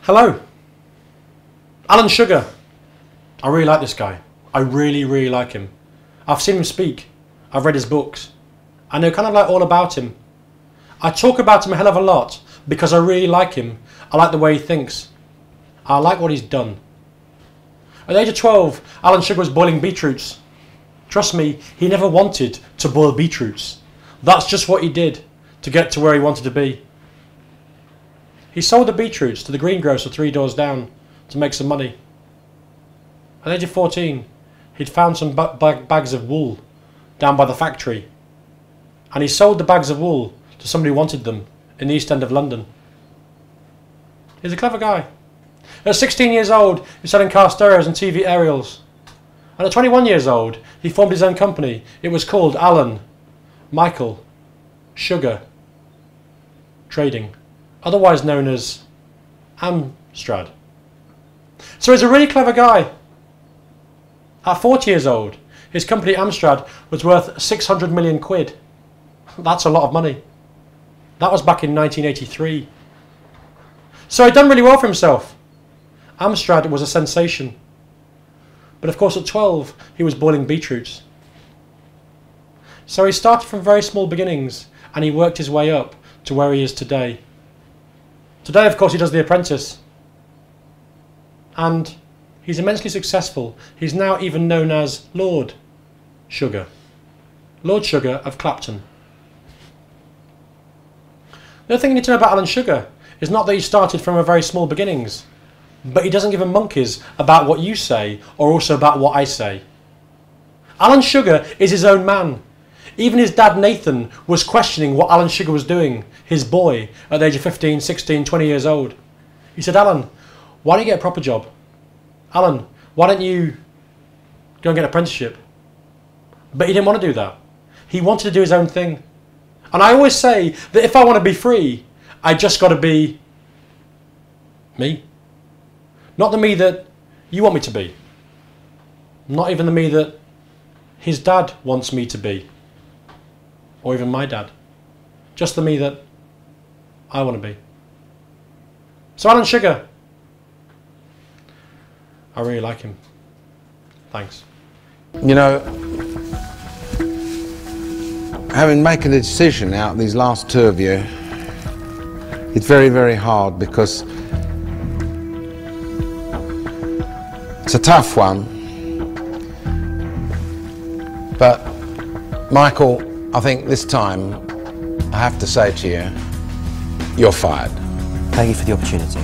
Hello. Alan Sugar. I really like this guy. I really, really like him. I've seen him speak. I've read his books. I know kind of like all about him. I talk about him a hell of a lot because I really like him. I like the way he thinks. I like what he's done. At the age of 12, Alan Sugar was boiling beetroots. Trust me, he never wanted to boil beetroots. That's just what he did to get to where he wanted to be. He sold the beetroots to the greengrocer 3 doors down to make some money. At the age of 14, he'd found some bags of wool down by the factory, and he sold the bags of wool to somebody who wanted them in the East End of London. He's a clever guy. At 16 years old, he was selling car stereos and TV aerials. And at 21 years old, he formed his own company. It was called Alan Michael Sugar Trading, otherwise known as Amstrad. So he's a really clever guy. At 40 years old, his company Amstrad was worth 600 million quid. That's a lot of money. That was back in 1983. So he'd done really well for himself. Amstrad was a sensation. But of course at 12, he was boiling beetroots. So he started from very small beginnings and he worked his way up to where he is today. Today, of course, he does The Apprentice. And he's immensely successful. He's now even known as Lord Sugar. Lord Sugar of Clapton. The other thing you need to know about Alan Sugar is not that he started from a very small beginnings, but he doesn't give a monkeys about what you say or also about what I say. Alan Sugar is his own man. Even his dad Nathan was questioning what Alan Sugar was doing, his boy, at the age of 15, 16, 20 years old. He said, Alan, why don't you get a proper job? Alan, why don't you go and get an apprenticeship? But he didn't want to do that. He wanted to do his own thing. And I always say that if I want to be free, I just got to be me. Not the me that you want me to be. Not even the me that his dad wants me to be. Or even my dad. Just the me that I want to be. So Alan Sugar, I really like him. Thanks. You know, having making a decision out of these last two of you, it's very, very hard because it's a tough one. But Michael, I think this time I have to say to you, you're fired. Thank you for the opportunity.